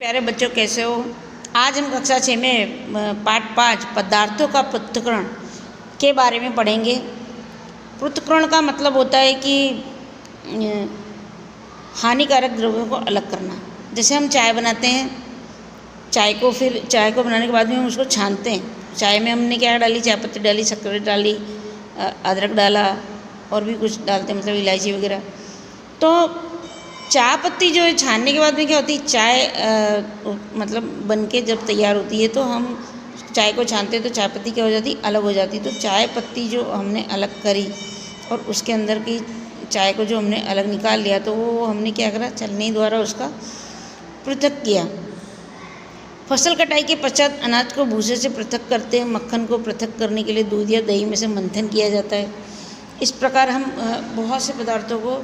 प्यारे बच्चों, कैसे हो? आज हम कक्षा 6 में पाठ 5 पदार्थों का पृथक्करण के बारे में पढ़ेंगे। पृथक्करण का मतलब होता है कि हानिकारक द्रव्यों को अलग करना। जैसे हम चाय बनाते हैं, चाय को बनाने के बाद में हम उसको छानते हैं। चाय में हमने क्या डाली? चाय पत्ती डाली, शक्कर डाली, अदरक डाला और भी कुछ डालते हैं, मतलब इलायची वगैरह। तो चाय पत्ती जो है छानने के बाद में क्या होती है, चाय मतलब बन के जब तैयार होती है तो हम चाय को छानते हैं तो चाय पत्ती क्या हो जाती, अलग हो जाती। तो चाय पत्ती जो हमने अलग करी और उसके अंदर की चाय को जो हमने अलग निकाल लिया, तो वो हमने क्या करा, छलनी द्वारा उसका पृथक किया। फसल कटाई के पश्चात अनाज को भूसे से पृथक करते हैं। मक्खन को पृथक करने के लिए दूध या दही में से मंथन किया जाता है। इस प्रकार हम बहुत से पदार्थों को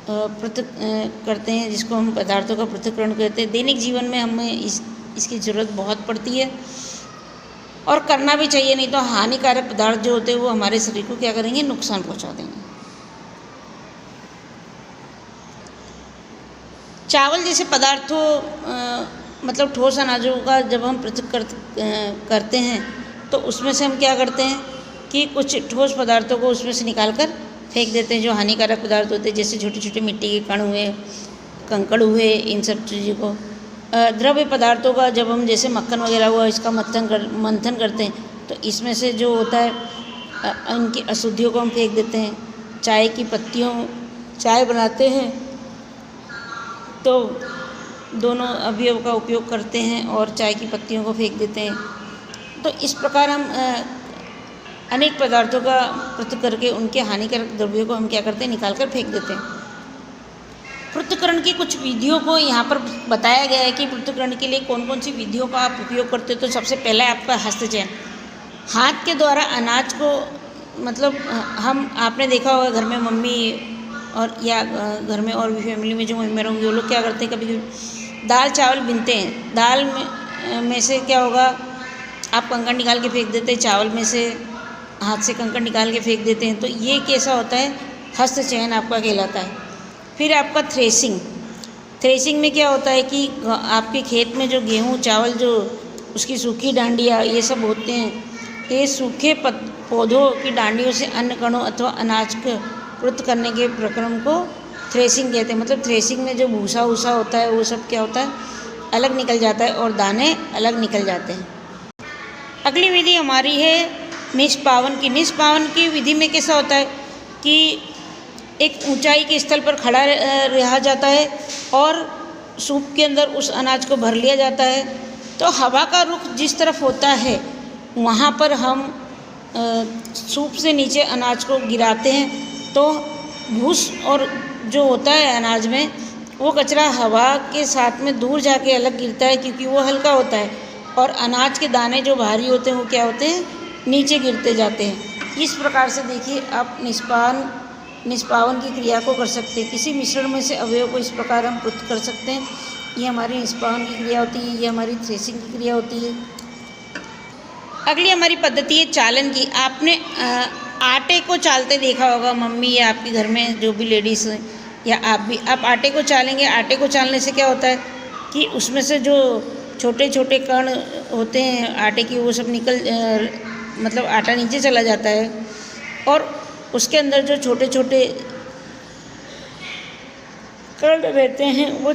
पृथक करते हैं, जिसको हम पदार्थों का पृथक्करण कहते हैं। दैनिक जीवन में हमें इसकी ज़रूरत बहुत पड़ती है और करना भी चाहिए, नहीं तो हानिकारक पदार्थ जो होते हैं वो हमारे शरीर को क्या करेंगे, नुकसान पहुंचा देंगे। चावल जैसे पदार्थों मतलब ठोस अनाजों का जब हम पृथक करते हैं तो उसमें से हम क्या करते हैं कि कुछ ठोस पदार्थों को उसमें से निकाल कर फेंक देते हैं, जो हानिकारक पदार्थ होते हैं, जैसे छोटे छोटे मिट्टी के कण हुए, कंकड़ हुए, इन सब चीज़ों को। द्रव्य पदार्थों का जब हम जैसे मक्खन वगैरह हुआ, इसका मंथन करते हैं तो इसमें से जो होता है इनकी अशुद्धियों को हम फेंक देते हैं। चाय की पत्तियों, चाय बनाते हैं तो दोनों अवयव का उपयोग करते हैं और चाय की पत्तियों को फेंक देते हैं। तो इस प्रकार हम अनेक पदार्थों का पृथक करके उनके हानिकारक द्रव्यों को हम क्या करते हैं, निकाल कर फेंक देते हैं। पृथक्करण की कुछ विधियों को यहाँ पर बताया गया है कि पृथक्करण के लिए कौन कौन सी विधियों का आप उपयोग करते हो। तो सबसे पहला है आपका हस्तचयन। हाथ के द्वारा अनाज को, मतलब आपने देखा होगा घर में मम्मी और या घर में और भी फैमिली में जो मेंबर होंगे वो लोग क्या करते हैं, कभी दाल चावल बीनते हैं। दाल में से क्या होगा, आप कंकड़ निकाल के फेंक देते हैं, चावल में से हाथ से कंकड़ निकाल के फेंक देते हैं। तो ये कैसा होता है, हस्तचयन आपका कहलाता है। फिर आपका थ्रेसिंग में क्या होता है कि आपके खेत में जो गेहूँ चावल जो उसकी सूखी डांडियाँ ये सब होते हैं, ये सूखे पौधों की डांडियों से अन्य कणों अथवा अनाज को पृथक करने के प्रक्रम को थ्रेसिंग कहते हैं। मतलब थ्रेसिंग में जो भूसा वूसा होता है वो सब क्या होता है, अलग निकल जाता है और दाने अलग निकल जाते हैं। अगली विधि हमारी है निष्पावन की। निष्पावन की विधि में कैसा होता है कि एक ऊंचाई के स्थल पर खड़ा रहा जाता है और सूप के अंदर उस अनाज को भर लिया जाता है। तो हवा का रुख जिस तरफ होता है वहाँ पर हम सूप से नीचे अनाज को गिराते हैं। तो भूस और जो होता है अनाज में वो कचरा हवा के साथ में दूर जाके अलग गिरता है, क्योंकि वो हल्का होता है, और अनाज के दाने जो भारी होते हैं वो क्या होते हैं, नीचे गिरते जाते हैं। इस प्रकार से देखिए आप निष्पावन की क्रिया को कर सकते हैं। किसी मिश्रण में से अवयव को इस प्रकार हम पृथक कर सकते हैं। ये हमारी निष्पावन की क्रिया होती है, ये हमारी थ्रेसिंग की क्रिया होती है। अगली हमारी पद्धति है चालन की। आपने आटे को चालते देखा होगा, मम्मी या आपके घर में जो भी लेडीज़ या आप भी, आप आटे को चालेंगे। आटे को चालने से क्या होता है कि उसमें से जो छोटे छोटे कण होते हैं आटे की, वो सब मतलब आटा नीचे चला जाता है और उसके अंदर जो छोटे छोटे कण रहते हैं वो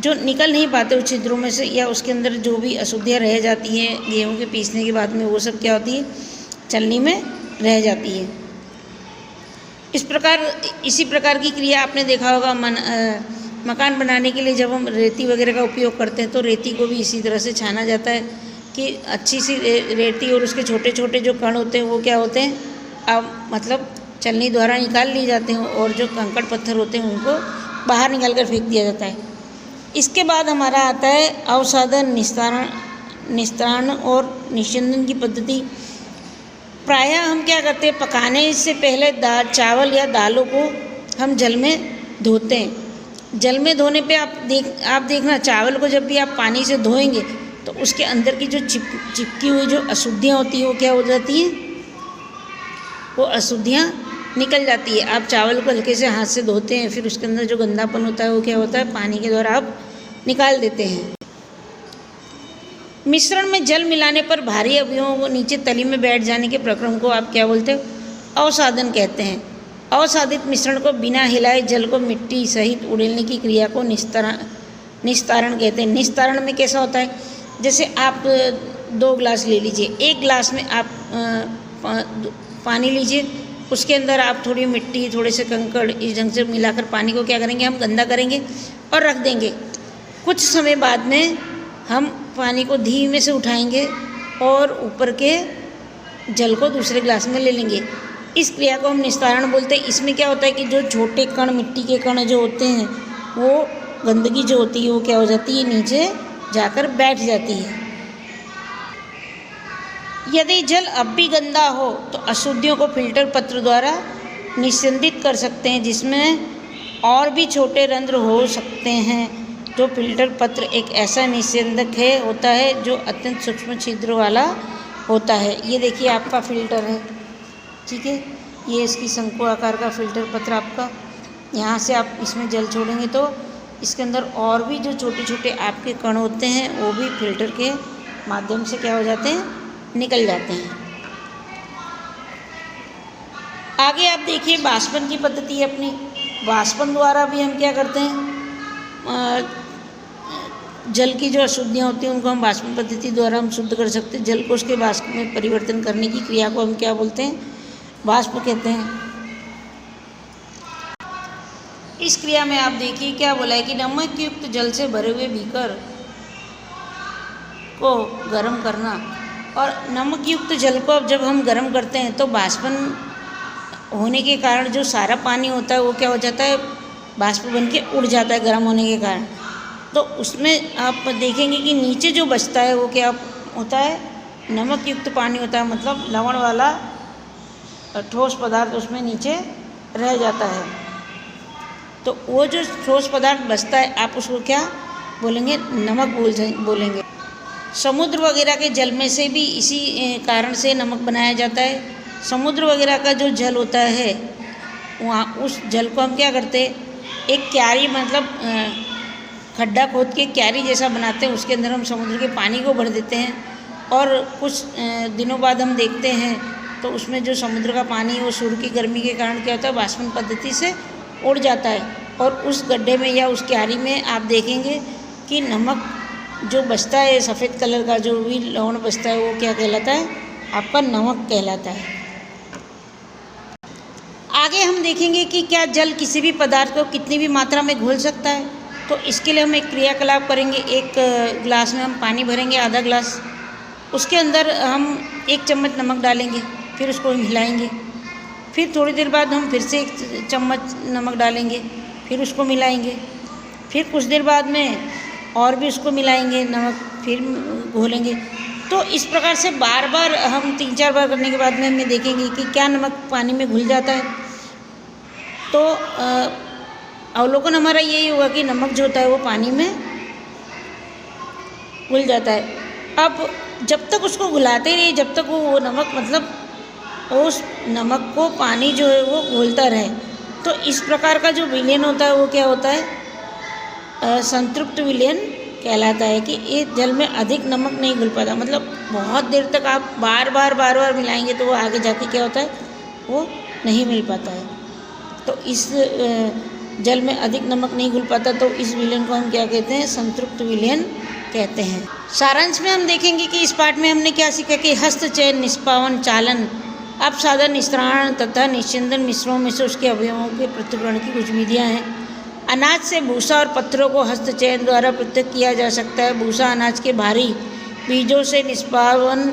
जो निकल नहीं पाते उस छिद्रों में से, या उसके अंदर जो भी अशुद्धियाँ रह जाती हैं गेहूं के पीसने के बाद में, वो सब क्या होती है, चलनी में रह जाती है। इसी प्रकार की क्रिया आपने देखा होगा मकान बनाने के लिए जब हम रेती वगैरह का उपयोग करते हैं तो रेती को भी इसी तरह से छाना जाता है कि अच्छी सी रेती और उसके छोटे छोटे जो कण होते हैं वो क्या होते हैं, अब मतलब चलनी द्वारा निकाल लिए जाते हैं और जो कंकड़ पत्थर होते हैं उनको बाहर निकाल कर फेंक दिया जाता है। इसके बाद हमारा आता है अवसादन, निस्तारण और निस्यंदन की पद्धति। प्रायः हम क्या करते हैं, पकाने से पहले चावल या दालों को हम जल में धोते हैं। जल में धोने पे आप देखना, चावल को जब भी आप पानी से धोएंगे तो उसके अंदर की जो चिपकी हुई जो अशुद्धियाँ होती हैं वो क्या हो जाती हैं, वो अशुद्धियाँ निकल जाती है। आप चावल को हल्के से हाथ से धोते हैं, फिर उसके अंदर जो गंदापन होता है वो क्या होता है, पानी के द्वारा आप निकाल देते हैं। मिश्रण में जल मिलाने पर भारी अवयवों को नीचे तली में बैठ जाने के प्रक्रम को आप क्या बोलते हो? अवसादन कहते हैं। अवसादित मिश्रण को बिना हिलाए जल को मिट्टी सहित उड़ेलने की क्रिया को निस्तारण कहते हैं। निस्तारण में कैसा होता है? जैसे आप 2 गिलास ले लीजिए, एक गिलास में आप पानी लीजिए, उसके अंदर आप थोड़ी मिट्टी, थोड़े से कंकड़ इस ढंग से मिलाकर पानी को क्या करेंगे, हम गंदा करेंगे और रख देंगे। कुछ समय बाद में हम पानी को धीमे से उठाएंगे और ऊपर के जल को दूसरे गिलास में ले लेंगे। इस क्रिया को हम निस्तारण बोलते हैं। इसमें क्या होता है कि जो छोटे कण, मिट्टी के कण जो होते हैं, वो गंदगी जो होती है वो क्या हो जाती है, नीचे जाकर बैठ जाती है। यदि जल अब भी गंदा हो तो अशुद्धियों को फिल्टर पत्र द्वारा निस्संदित कर सकते हैं, जिसमें और भी छोटे रंध्र हो सकते हैं। जो फिल्टर पत्र एक ऐसा निस्यंदक होता है जो अत्यंत सूक्ष्म छिद्र वाला होता है। ये देखिए आपका फिल्टर है, ठीक है, ये इसकी शंकु आकार का फिल्टर पत्र आपका। यहाँ से आप इसमें जल छोड़ेंगे तो इसके अंदर और भी जो छोटे छोटे आपके कण होते हैं वो भी फिल्टर के माध्यम से क्या हो जाते हैं, निकल जाते हैं। आगे आप देखिए वाष्पन की पद्धति है अपनी। वाष्पन द्वारा भी हम क्या करते हैं, जल की जो अशुद्धियाँ होती हैं उनको हम वाष्पन पद्धति द्वारा हम शुद्ध कर सकते हैं। जल को उसके वाष्प में परिवर्तन करने की क्रिया को हम क्या बोलते हैं, वाष्प कहते हैं। इस क्रिया में आप देखिए क्या बोला है कि नमक युक्त जल से भरे हुए बीकर को गर्म करना, और नमक युक्त जल को अब जब हम गर्म करते हैं तो वाष्पन होने के कारण जो सारा पानी होता है वो क्या हो जाता है, वाष्प बन के उड़ जाता है गर्म होने के कारण। तो उसमें आप देखेंगे कि नीचे जो बचता है वो क्या होता है, नमक युक्त पानी होता है, मतलब लवण वाला ठोस पदार्थ उसमें नीचे रह जाता है। तो वो जो ठोस पदार्थ बचता है आप उसको क्या बोलेंगे, नमक बोलेंगे। समुद्र वगैरह के जल में से भी इसी कारण से नमक बनाया जाता है। समुद्र वगैरह का जो जल होता है वहाँ उस जल को हम क्या करते हैं, एक क्यारी, मतलब खड्डा खोद के क्यारी जैसा बनाते हैं, उसके अंदर हम समुद्र के पानी को भर देते हैं और कुछ दिनों बाद हम देखते हैं तो उसमें जो समुद्र का पानी वो सूर्य की गर्मी के कारण क्या होता है, वाष्पन पद्धति से उड़ जाता है। और उस गड्ढे में या उस क्यारी में आप देखेंगे कि नमक जो बचता है, सफ़ेद कलर का जो भी लवण बचता है वो क्या कहलाता है, आपका नमक कहलाता है। आगे हम देखेंगे कि क्या जल किसी भी पदार्थ को कितनी भी मात्रा में घोल सकता है। तो इसके लिए हम एक क्रियाकलाप करेंगे। एक गिलास में हम पानी भरेंगे, आधा गिलास, उसके अंदर हम 1 चम्मच नमक डालेंगे, फिर उसको मिलाएंगे। फिर थोड़ी देर बाद हम फिर से 1 चम्मच नमक डालेंगे, फिर उसको मिलाएंगे। फिर कुछ देर बाद में और भी उसको मिलाएंगे नमक, फिर घोलेंगे। तो इस प्रकार से बार बार हम 3-4 बार करने के बाद में हमें देखेंगे कि क्या नमक पानी में घुल जाता है। तो अवलोकन हमारा यही होगा कि नमक जो होता है वो पानी में घुल जाता है। अब जब तक उसको घुलाते रहिए, जब तक वो नमक, मतलब उस नमक को पानी जो है वो घोलता रहे। तो इस प्रकार का जो विलयन होता है वो क्या होता है, संतृप्त विलयन कहलाता है। कि ये जल में अधिक नमक नहीं घुल पाता, मतलब बहुत देर तक आप बार बार मिलाएंगे तो वो आगे जाके क्या होता है, वो नहीं मिल पाता है। तो इस जल में अधिक नमक नहीं घुल पाता, तो इस विलयन को हम क्या कहते हैं, संतृप्त विलयन कहते हैं। सारांश में हम देखेंगे कि इस पाठ में हमने क्या सीखा कि हस्तचयन, निष्पावन, चालन, अपसाधन, निस्तारण तथा निश्चिंदन मिश्रणों में से उसके अवयवों के पृथक्करण की कुछ विधियाँ हैं। अनाज से भूसा और पत्थरों को हस्तचयन द्वारा पृथक किया जा सकता है। भूसा अनाज के भारी बीजों से निष्पावन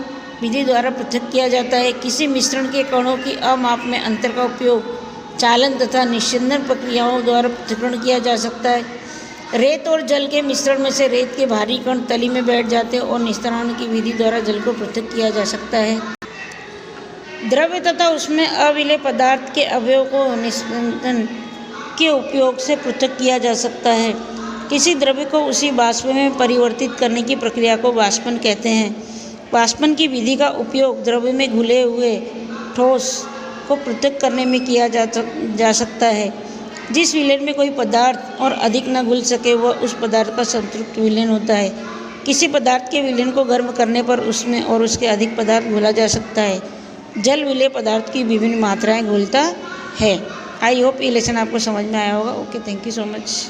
विधि द्वारा पृथक किया जाता है। किसी मिश्रण के कणों की अमाप में अंतर का उपयोग चालन तथा निश्चिंदन प्रक्रियाओं द्वारा पृथक्करण किया जा सकता है। रेत और जल के मिश्रण में से रेत के भारी कण तली में बैठ जाते हैं और निस्तारण की विधि द्वारा जल को पृथक किया जा सकता है। द्रव्य तथा उसमें अविलेय पदार्थ के अवयव को निस्पंदन के उपयोग से पृथक किया जा सकता है। किसी द्रव्य को उसी वाष्प में परिवर्तित करने की प्रक्रिया को वाष्पन कहते हैं। वाष्पन की विधि का उपयोग द्रव्य में घुले हुए ठोस को पृथक करने में किया जा सकता है। जिस विलेन में कोई पदार्थ और अधिक न घुल सके वह उस पदार्थ का संतृप्त विलेन होता है। किसी पदार्थ के विलेन को गर्म करने पर उसमें और उसके अधिक पदार्थ घोला जा सकता है। जल विलेय पदार्थ की विभिन्न मात्राएं घोलता है। आई होप ये लेसन आपको समझ में आया होगा। Okay, thank you so much.